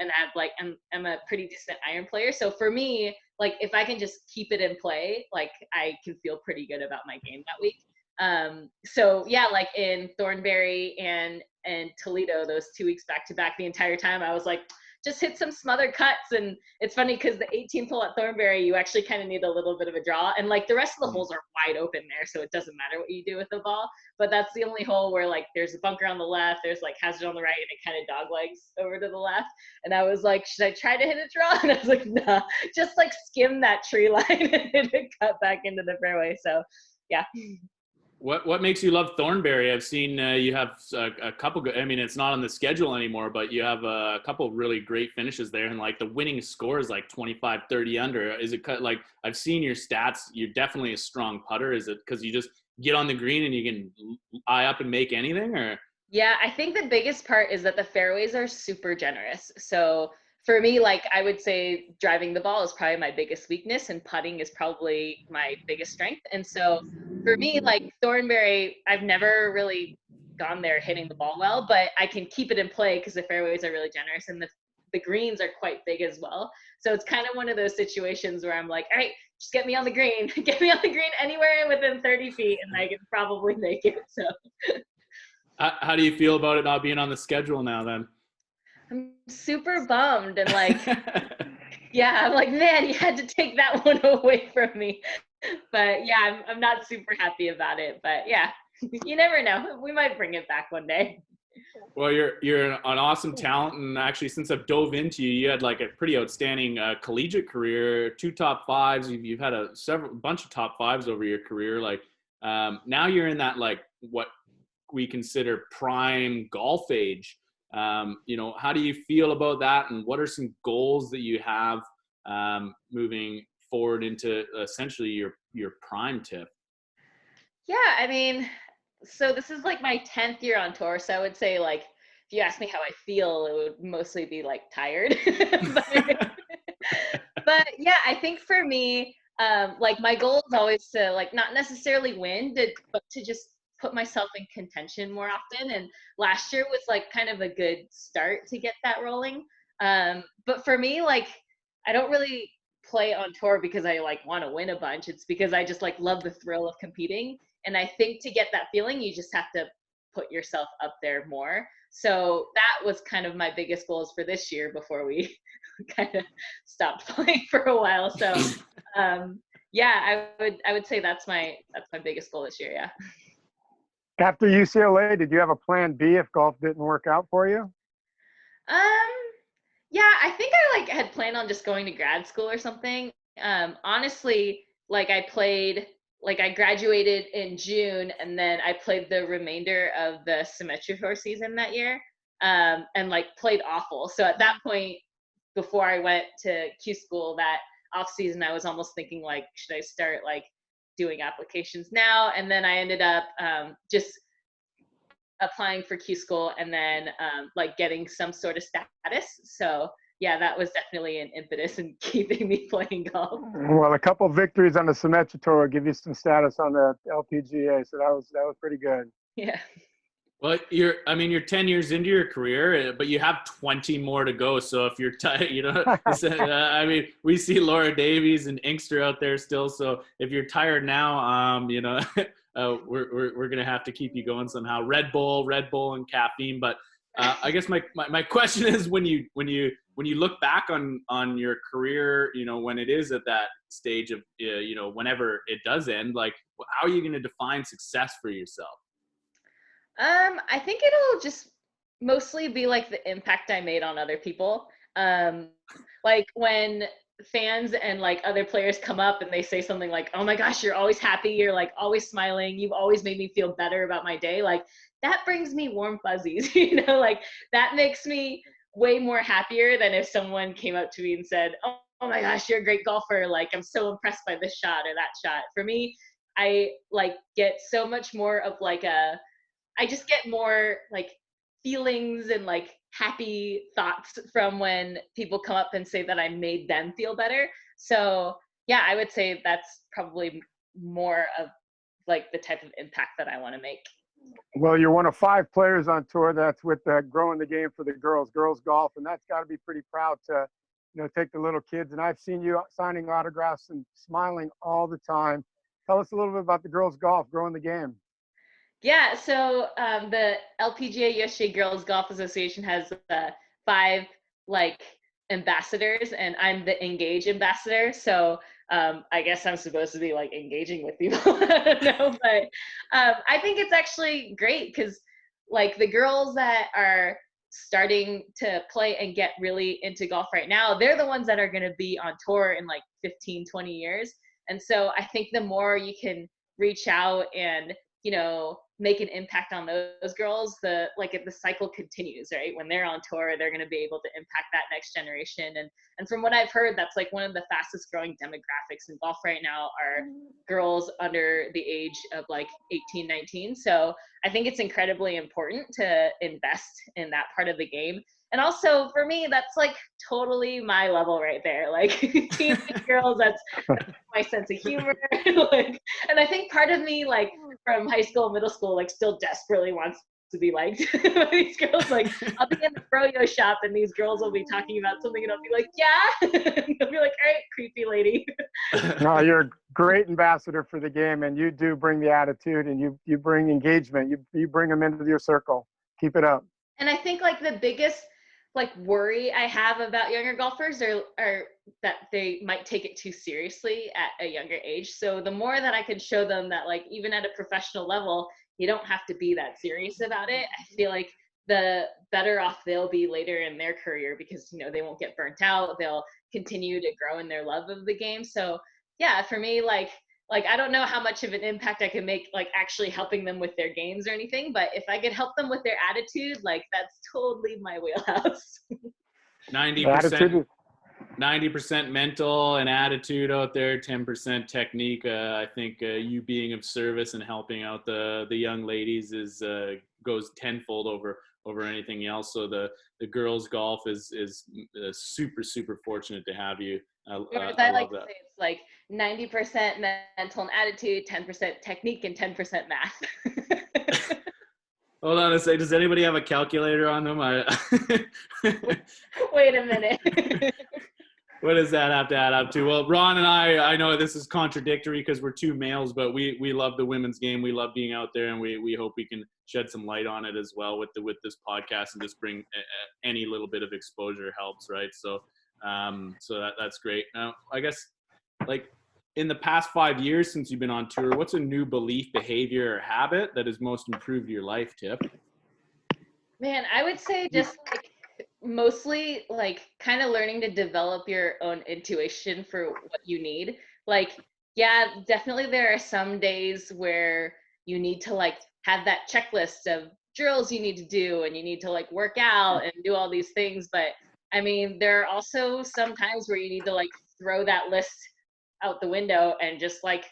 I'm a pretty decent iron player. So for me, like if I can just keep it in play, like I can feel pretty good about my game that week. So yeah, like in Thornbury and Toledo, those 2 weeks back to back, the entire time I was like, just hit some smothered cuts. And it's funny because the 18th hole at Thornbury, you actually kind of need a little bit of a draw, and like the rest of the holes are wide open there, so it doesn't matter what you do with the ball. But that's the only hole where like there's a bunker on the left, there's like hazard on the right, and it kind of doglegs over to the left. And I was like, should I try to hit a draw? And I was like, nah, just like skim that tree line and hit a cut back into the fairway. So yeah. What makes you love Thornberry? I've seen you have a couple good, I mean, it's not on the schedule anymore, but you have a couple really great finishes there, and like the winning score is like 25, 30 under. Is it like, I've seen your stats, you're definitely a strong putter. Is it because you just get on the green and you can eye up and make anything, or? Yeah, I think the biggest part is that the fairways are super generous. So for me, like I would say driving the ball is probably my biggest weakness and putting is probably my biggest strength. And so for me, like Thornberry, I've never really gone there hitting the ball well, but I can keep it in play because the fairways are really generous and the greens are quite big as well. So it's kind of one of those situations where I'm like, all right, just get me on the green, get me on the green anywhere within 30 feet and I can probably make it. So How do you feel about it not being on the schedule now then? I'm super bummed and like, yeah, I'm like, man, you had to take that one away from me. But yeah, I'm not super happy about it. But yeah, you never know. We might bring it back one day. Well, you're an awesome talent, and actually, since I've dove into you, you had like a pretty outstanding collegiate career, 2 top 5s. You've had a bunch of top 5s over your career. Like now, you're in that like what we consider prime golf age. You know, how do you feel about that, and what are some goals that you have moving forward into essentially your prime, Tiff? Yeah, I mean, so this is like my 10th year on tour. So I would say like, if you ask me how I feel, it would mostly be like tired. But yeah, I think for me, like my goal is always to like not necessarily win, but to just put myself in contention more often. And last year was like kind of a good start to get that rolling. But for me, like I don't really play on tour because I like want to win a bunch. It's because I just like love the thrill of competing. And I think to get that feeling, you just have to put yourself up there more. So that was kind of my biggest goals for this year before we kind of stopped playing for a while. So yeah, I would say that's my biggest goal this year. Yeah. After UCLA, did you have a plan B if golf didn't work out for you? Um, yeah, I think I like had planned on just going to grad school or something. Honestly, like I graduated in June and then I played the remainder of the semester tour season that year. And like played awful. So at that point, before I went to Q school that off season, I was almost thinking like, should I start like doing applications now? And then I ended up just applying for Q school and then like getting some sort of status. So yeah, that was definitely an impetus in keeping me playing golf. Well, a couple victories on the Symetra Tour will give you some status on the LPGA, so that was pretty good. Yeah. Well, you're 10 years into your career, but you have 20 more to go. So if you're tired, you know, I mean, we see Laura Davies and Inkster out there still. So if you're tired now, you know, we're going to have to keep you going somehow. Red Bull and caffeine. But I guess my question is when you look back on your career, you know, when it is at that stage of, you know, whenever it does end, like, how are you going to define success for yourself? I think it'll just mostly be like the impact I made on other people. Like when fans and like other players come up and they say something like, "Oh my gosh, you're always happy. You're like always smiling. You've always made me feel better about my day." Like that brings me warm fuzzies, you know, like that makes me way more happier than if someone came up to me and said, "Oh my gosh, you're a great golfer. Like I'm so impressed by this shot or that shot." For me, I like get so much more of like I just get more like feelings and like happy thoughts from when people come up and say that I made them feel better. So yeah, I would say that's probably more of like the type of impact that I want to make. Well, you're one of 5 players on tour that's with growing the game for the girls golf, and that's got to be pretty proud to, you know, take the little kids. And I've seen you signing autographs and smiling all the time. Tell us a little bit about the girls golf, growing the game. Yeah, so the LPGA USA Girls Golf Association has 5 like ambassadors, and I'm the Engage ambassador. So I guess I'm supposed to be like engaging with people. I don't know, but I think it's actually great because like the girls that are starting to play and get really into golf right now, they're the ones that are going to be on tour in like 15, 20 years. And so I think the more you can reach out and you know, make an impact on those girls, the cycle continues, right? When they're on tour, they're going to be able to impact that next generation. And from what I've heard, that's like one of the fastest growing demographics in golf right now are girls under the age of like 18, 19. So I think it's incredibly important to invest in that part of the game. And also for me, that's like totally my level right there. Like teenage girls, that's my sense of humor. Like, and I think part of me, like from high school, middle school, like still desperately wants to be liked by these girls. Like I'll be in the froyo shop and these girls will be talking about something and I'll be like, yeah. And they'll be like, all right, creepy lady. No, you're a great ambassador for the game, and you do bring the attitude, and you bring engagement. You bring them into your circle. Keep it up. And I think like the biggest like worry I have about younger golfers are that they might take it too seriously at a younger age. So the more that I can show them that like even at a professional level, you don't have to be that serious about it, I feel like the better off they'll be later in their career because, you know, they won't get burnt out. They'll continue to grow in their love of the game. So yeah, for me, like I don't know how much of an impact I can make, like actually helping them with their games or anything, but if I could help them with their attitude, like that's totally my wheelhouse. 90% mental and attitude out there, 10% technique. I think you being of service and helping out the young ladies is goes tenfold over anything else. So the girls golf is super fortunate to have you. I like love to that. say it's like 90% mental and attitude, 10% technique, and 10% math. Hold on a second. Does anybody have a calculator on them? Wait a minute. What does that have to add up to? Well, Ron and I know this is contradictory because we're two males, but we love the women's game. We love being out there, and we hope we can shed some light on it as well with this podcast and just bring any little bit of exposure helps, right? So that's great. Now, I guess like in the past 5 years since you've been on tour, what's a new belief, behavior, or habit that has most improved your life, Tiff? Man, I would say just like mostly like kind of learning to develop your own intuition for what you need. Like, yeah, definitely there are some days where you need to like have that checklist of drills you need to do and you need to like work out and do all these things. But I mean, there are also some times where you need to like throw that list out the window and just like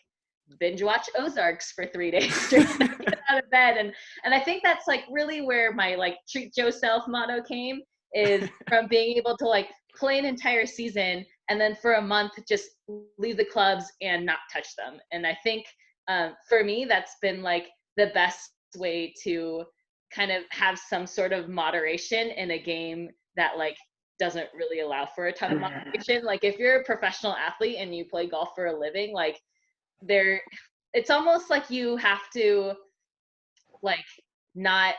binge watch Ozarks for 3 days straight and get out of bed. And I think that's like really where my like treat Joe self motto came, is from being able to like play an entire season and then for a month just leave the clubs and not touch them. And I think for me that's been like the best way to kind of have some sort of moderation in a game that like doesn't really allow for a ton of moderation. Like if you're a professional athlete and you play golf for a living, like it's almost like you have to like not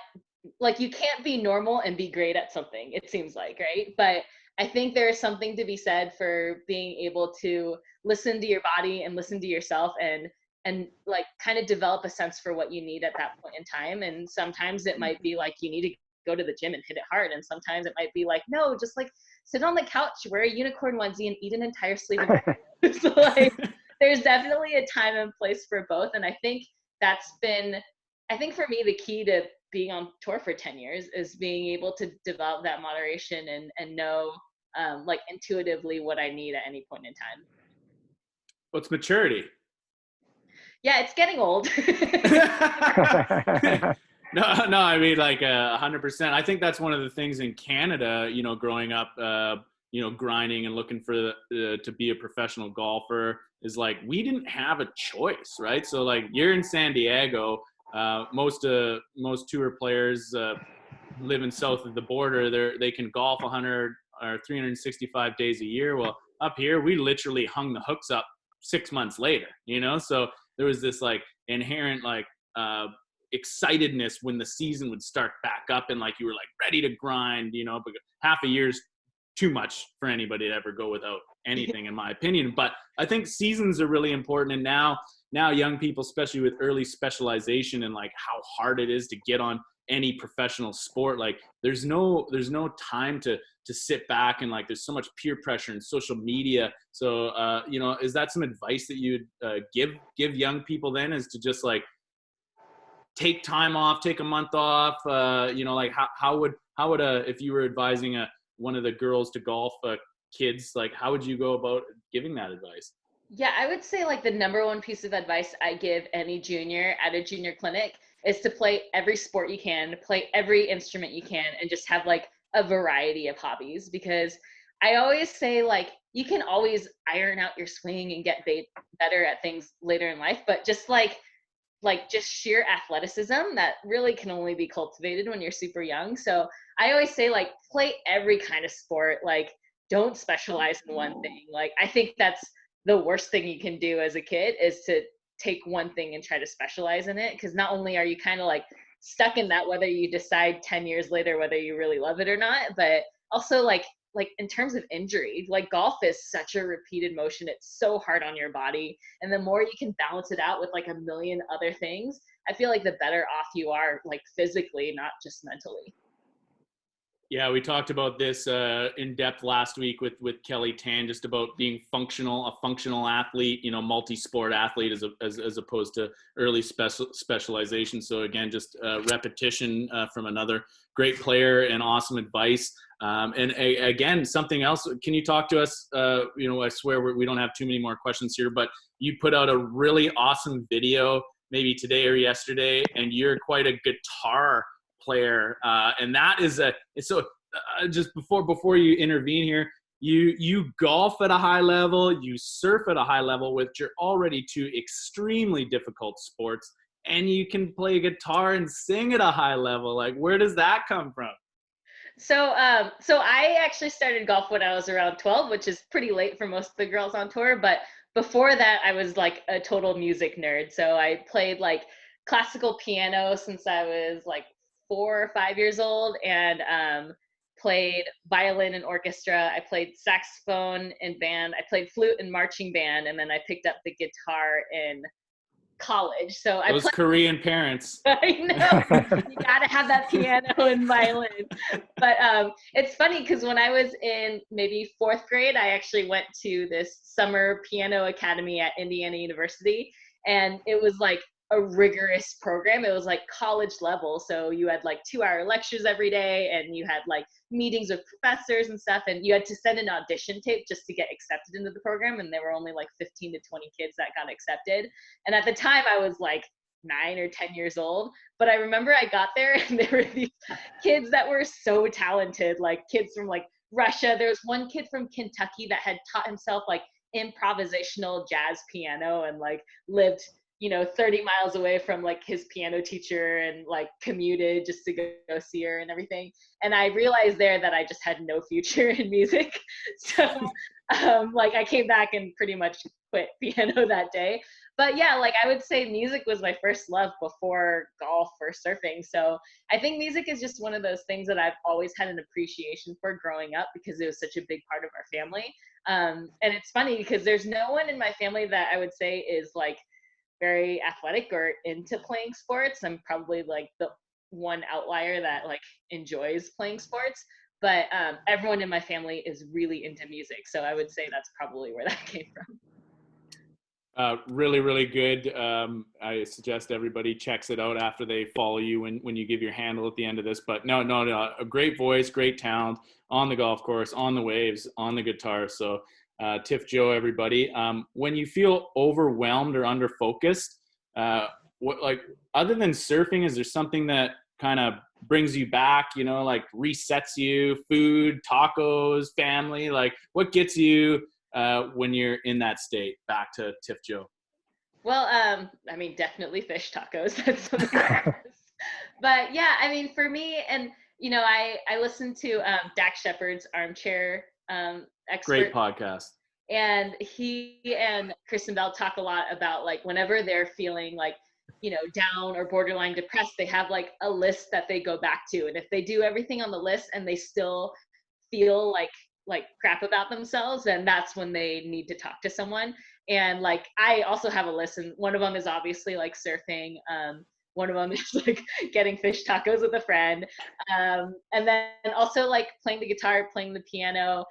like you can't be normal and be great at something, it seems like, right? But I think there's something to be said for being able to listen to your body and listen to yourself and like kind of develop a sense for what you need at that point in time. And sometimes it might be like you need to go to the gym and hit it hard, and sometimes it might be like, no, just like sit on the couch, wear a unicorn onesie and eat an entire sleeve of so like there's definitely a time and place for both. And I think that's been, I think for me, the key to being on tour for 10 years is being able to develop that moderation and know like intuitively what I need at any point in time. What's maturity? Yeah, it's getting old. No, I mean like 100%. I think that's one of the things in Canada, you know, growing up, you know, grinding and looking for to be a professional golfer is like, we didn't have a choice, right? So like you're in San Diego, most tour players living south of the border, they can golf 100 or 365 days a year. Well, up here, we literally hung the hooks up 6 months later, you know? So there was this like inherent like excitedness when the season would start back up and like you were like ready to grind, you know, but half a year's too much for anybody to ever go without anything in my opinion. But I think seasons are really important. And now young people, especially with early specialization and like how hard it is to get on any professional sport, like there's no time to sit back and like there's so much peer pressure and social media. So you know, is that some advice that you'd give young people then, is to just like take time off, take a month off? You know, like how would if you were advising one of the girls to golf kids, like how would you go about giving that advice? Yeah, I would say like the number one piece of advice I give any junior at a junior clinic is to play every sport you can, play every instrument you can, and just have like a variety of hobbies. Because I always say like you can always iron out your swing and get better at things later in life, but just just sheer athleticism that really can only be cultivated when you're super young. So I always say like play every kind of sport, like don't specialize in one thing. Like I think that's the worst thing you can do as a kid is to take one thing and try to specialize in it, because not only are you kind of like stuck in that whether you decide 10 years later whether you really love it or not, but also like in terms of injury, like golf is such a repeated motion, it's so hard on your body, and the more you can balance it out with like a million other things, I feel like the better off you are, like physically, not just mentally. Yeah, we talked about this in depth last week with Kelly Tan, just about being a functional athlete, you know, multi-sport athlete as opposed to early specialization. So again, just repetition from another great player and awesome advice. Again, something else. Can you talk to us? You know, I swear we don't have too many more questions here, but you put out a really awesome video maybe today or yesterday, and you're quite a guitar player, and that is just before you intervene here, you golf at a high level, you surf at a high level, which are already two extremely difficult sports, and you can play guitar and sing at a high level. Like, where does that come from? So I actually started golf when I was around 12, which is pretty late for most of the girls on tour. But before that, I was like a total music nerd. So I played like classical piano since I was like 4 or 5 years old, and played violin in orchestra. I played saxophone in band. I played flute in marching band, and then I picked up the guitar in college. So I Those played. Korean parents. I know, you gotta have that piano and violin. But it's funny because when I was in maybe fourth grade, I actually went to this summer piano academy at Indiana University, and it was like a rigorous program. It was like college level, so you had like 2-hour lectures every day, and you had like meetings with professors and stuff, and you had to send an audition tape just to get accepted into the program, and there were only like 15 to 20 kids that got accepted. And at the time I was like 9 or 10 years old, but I remember I got there and there were these kids that were so talented, like kids from like Russia. There was one kid from Kentucky that had taught himself like improvisational jazz piano and like lived 30 miles away from like his piano teacher, and like commuted just to go see her and everything. And I realized there that I just had no future in music. So like I came back and pretty much quit piano that day. But yeah, like I would say music was my first love before golf or surfing. So I think music is just one of those things that I've always had an appreciation for growing up, because it was such a big part of our family. And it's funny because there's no one in my family that I would say is like very athletic or into playing sports. I'm probably like the one outlier that like enjoys playing sports, but everyone in my family is really into music. So I would say that's probably where that came from. Really, really good. I suggest everybody checks it out after they follow you when you give your handle at the end of this. But no, a great voice, great talent on the golf course, on the waves, on the guitar. So Tiff Joh, everybody. When you feel overwhelmed or under focused, what, like, other than surfing, is there something that kind of brings you back, like resets you? Food, tacos, family, like what gets you when you're in that state? Back to Tiff Joh. Well, I mean, definitely fish tacos. That's something. But yeah, I mean, for me, and I listened to Dak Shepard's Armchair Expert. Great podcast. And he and Kristen Bell talk a lot about like whenever they're feeling like down or borderline depressed, they have like a list that they go back to, and if they do everything on the list and they still feel like crap about themselves, then that's when they need to talk to someone. And like I also have a list, and one of them is obviously like surfing, one of them is like getting fish tacos with a friend, and then also like playing the guitar, playing the piano,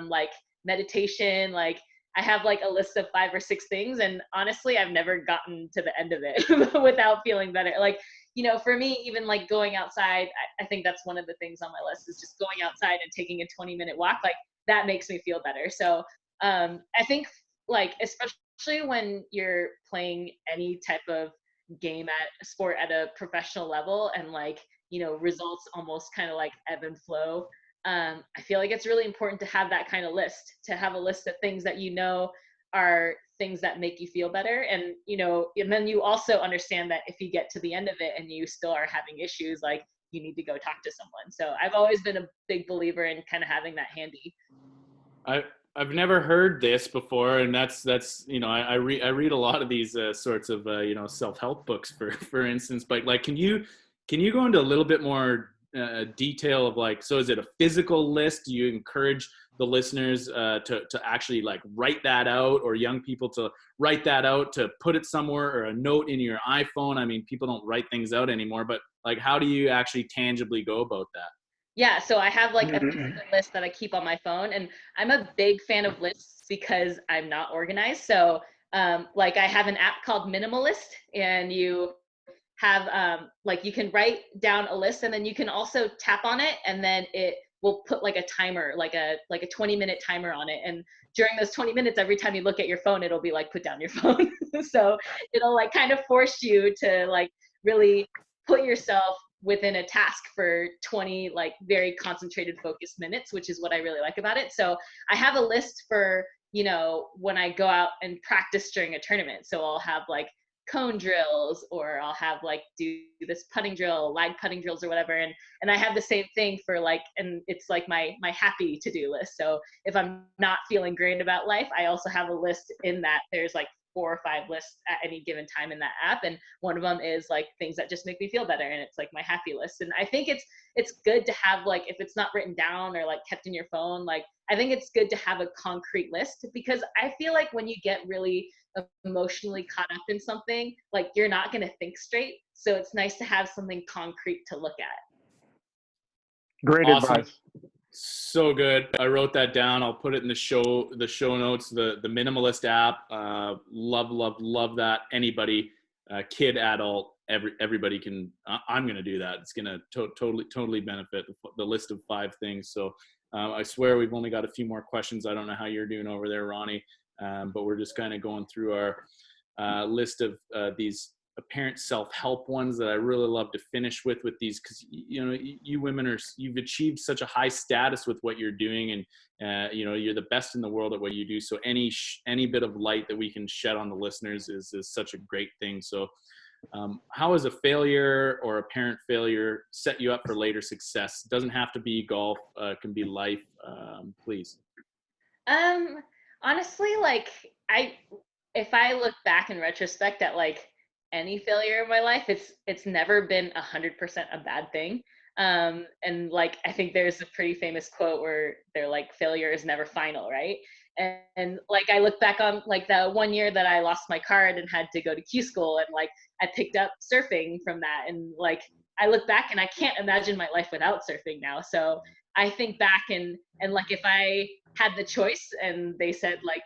like meditation, like I have like a list of 5 or 6 things, and honestly, I've never gotten to the end of it without feeling better. Like, you know, for me, even like going outside, I think that's one of the things on my list is just going outside and taking a 20-minute walk. Like that makes me feel better. So I think like, especially when you're playing any type of game at sport at a professional level, and like, you know, results almost kind of like ebb and flow. I feel like it's really important to have that kind of list, to have a list of things that you know are things that make you feel better. And, you know, and then you also understand that if you get to the end of it and you still are having issues, like you need to go talk to someone. So I've always been a big believer in kind of having that handy. I've never heard this before, and that's you know, I read a lot of these sorts of you know, self-help books for instance, but like can you go into a little bit more detail of like, so is it a physical list? Do you encourage the listeners to actually like write that out, or young people to write that out, to put it somewhere, or a note in your iPhone? I mean, people don't write things out anymore, but like how do you actually tangibly go about that? Yeah, so I have like a physical list that I keep on my phone, and I'm a big fan of lists because I'm not organized. So like I have an app called Minimalist, and you have like you can write down a list, and then you can also tap on it, and then it will put like a timer, like a 20-minute timer on it. And during those 20 minutes, every time you look at your phone, it'll be like, put down your phone. So it'll like kind of force you to like really put yourself within a task for 20 like very concentrated focused minutes, which is what I really like about it. So I have a list for, you know, when I go out and practice during a tournament. So I'll have like cone drills, or I'll have like do this putting drill, lag putting drills or whatever. And I have the same thing for like, and it's like my happy to-do list. So if I'm not feeling great about life, I also have a list in that there's like 4 or 5 lists at any given time in that app. And one of them is like things that just make me feel better. And it's like my happy list. And I think it's good to have, like, if it's not written down or like kept in your phone, like I think it's good to have a concrete list, because I feel like when you get really emotionally caught up in something, like you're not going to think straight. So it's nice to have something concrete to look at. Great Awesome. advice. So good. I wrote that down. I'll put it in the show notes. The Minimalist app. Love that. Anybody, kid, adult, everybody can. I'm gonna do that. It's gonna totally benefit the list of 5 things. So I swear we've only got a few more questions. I don't know how you're doing over there, Ronnie, but we're just kind of going through our list of these apparent self-help ones that I really love to finish with these, because you know, you women you've achieved such a high status with what you're doing, and you know, you're the best in the world at what you do. So any bit of light that we can shed on the listeners is such a great thing. So how has a failure or apparent failure set you up for later success? It doesn't have to be golf, it can be life. Please. Honestly, like if I look back in retrospect at like any failure in my life, it's never been 100% a bad thing. And like I think there's a pretty famous quote where they're like, failure is never final, right? And like I look back on like the one year that I lost my card and had to go to Q school, and like I picked up surfing from that, and like I look back and I can't imagine my life without surfing now. So I think back and like if I had the choice and they said like,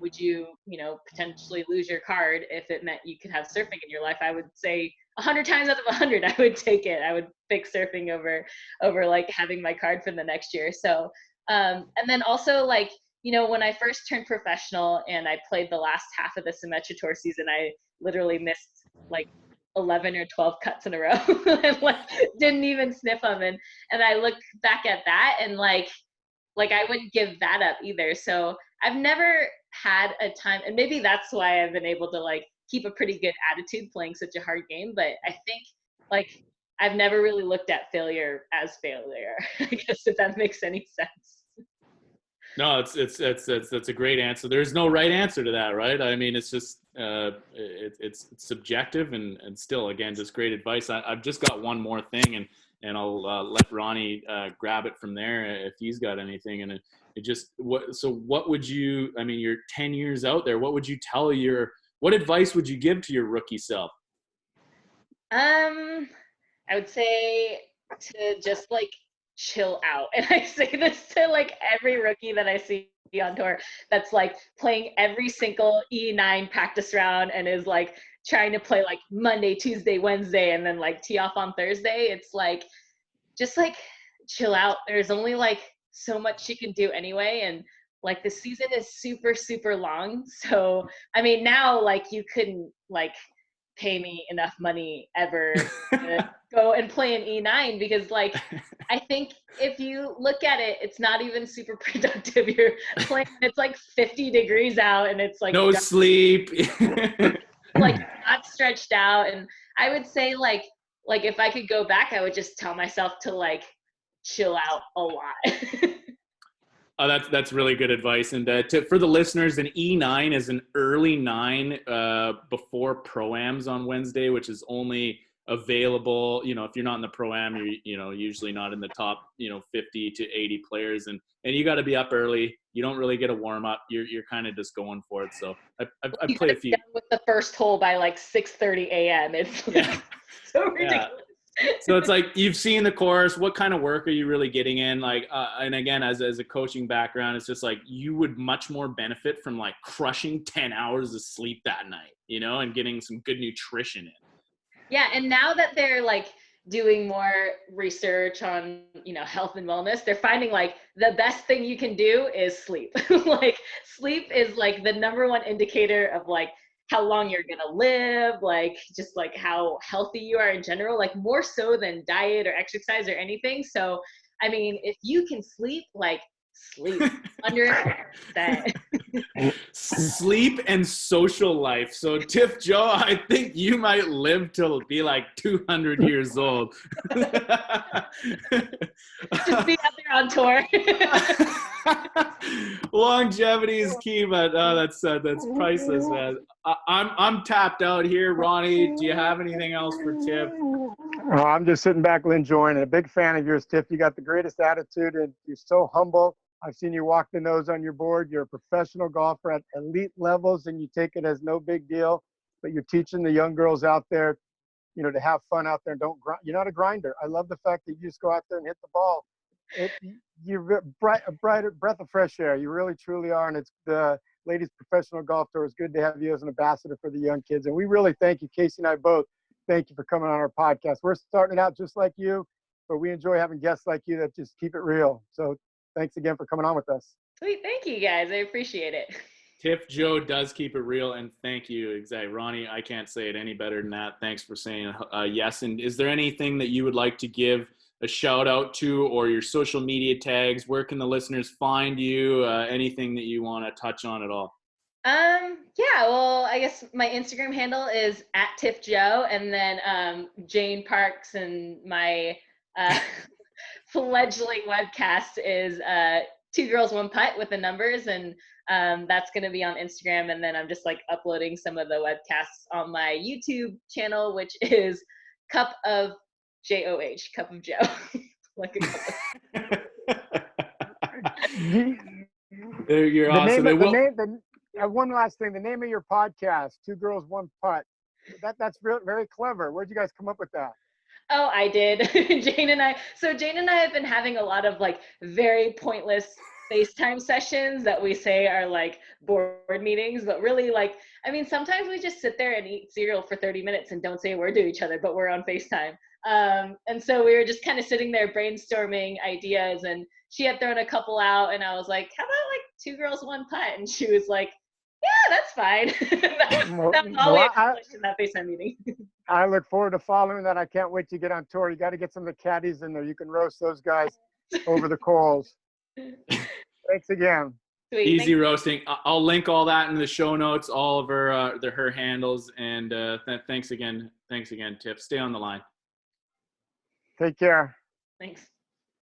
would you, you know, potentially lose your card if it meant you could have surfing in your life, I would say 100 times out of 100 I would take it. I would pick surfing over like having my card for the next year. So and then also like, you know, when I first turned professional and I played the last half of the Symetra Tour season, I literally missed like 11 or 12 cuts in a row and like didn't even sniff them. And I look back at that and like I wouldn't give that up either. So I've never had a time, and maybe that's why I've been able to like keep a pretty good attitude playing such a hard game. But I think like I've never really looked at failure as failure, I guess, if that makes any sense. No, it's a great answer. There's no right answer to that, right? I mean, it's just it's subjective, and still, again, just great advice. I've just got one more thing, and I'll let Ronnie grab it from there if he's got anything. And it just what would you? I mean, you're 10 years out there. What would you tell what advice would you give to your rookie self? I would say to just like chill out. And I say this to like every rookie that I see on tour that's like playing every single E9 practice round and is like trying to play like Monday, Tuesday, Wednesday, and then like tee off on Thursday. It's like, just like chill out. There's only like so much you can do anyway. And like the season is super, super long. So, I mean, now like you couldn't like pay me enough money ever to go and play an E9 because like I think if you look at it, it's not even super productive. You're playing, it's like 50 degrees out and it's like no dark, sleep. like not stretched out. And I would say like if I could go back, I would just tell myself to like chill out a lot. Oh, that's really good advice. And for the listeners, an E9 is an early 9 before Pro-Ams on Wednesday, which is only available, if you're not in the Pro-Am, you're usually not in the top, 50 to 80 players. And you got to be up early. You don't really get a warm up. You're kind of just going for it. So I played a few. With the first hole by like 6:30 a.m. It's like so ridiculous. Yeah. So it's like, you've seen the course. What kind of work are you really getting in? Like, and again, as a coaching background, it's just like you would much more benefit from like crushing 10 hours of sleep that night, and getting some good nutrition in. Yeah, and now that they're like doing more research on, health and wellness, they're finding like the best thing you can do is sleep. Like sleep is like the number one indicator of like how long you're gonna live, like just like how healthy you are in general, like more so than diet or exercise or anything. So, I mean, if you can sleep, like sleep under that. Sleep and social life. So Tiff Joh, I think you might live till be like 200 years old. Just be out there on tour. Longevity is key, but that's priceless, man. I'm tapped out here. Ronnie, do you have anything else for Tiff? Oh, I'm just sitting back enjoying it. A big fan of yours, Tiff. You got the greatest attitude and you're so humble. I've seen you walk the nose on your board. You're a professional golfer at elite levels and you take it as no big deal, but you're teaching the young girls out there, to have fun out there and don't grind. You're not a grinder. I love the fact that you just go out there and hit the ball. You're a breath of fresh air. You really, truly are. And it's the Ladies Professional Golf Tour. It's good to have you as an ambassador for the young kids. And we really thank you, Casey and I both. Thank you for coming on our podcast. We're starting out just like you, but we enjoy having guests like you that just keep it real. So thanks again for coming on with us. Sweet. Thank you, guys. I appreciate it. Tiff Joh does keep it real, and thank you. Exactly. Ronnie, I can't say it any better than that. Thanks for saying yes. And is there anything that you would like to give a shout out to, or your social media tags? Where can the listeners find you? Anything that you want to touch on at all? Yeah, well, I guess my Instagram handle is @TiffJoh, and then Jane Parks, and my fledgling webcast is 2 Girls 1 Putt with the numbers, and that's going to be on Instagram. And then I'm just like uploading some of the webcasts on my YouTube channel, which is Cup of Joh, Cup of Joh. Like a cup of... You're awesome. One last thing, the name of your podcast, 2 Girls 1 Putt. That's very clever. Where'd you guys come up with that? Oh, I did. Jane and I have been having a lot of like very pointless FaceTime sessions that we say are like board meetings, but really like, I mean, sometimes we just sit there and eat cereal for 30 minutes and don't say a word to each other, but we're on FaceTime. And so we were just kind of sitting there brainstorming ideas, and she had thrown a couple out, and I was like, how about like 2 Girls 1 Putt? And she was like, yeah, that's fine. that was all we accomplished in that FaceTime meeting. I look forward to following that. I can't wait to get on tour. You got to get some of the caddies in there. You can roast those guys over the coals. Thanks again. Sweet. Easy roasting. I'll link all that in the show notes, all of her handles. And thanks again, Tiff. Stay on the line. Take care. Thanks.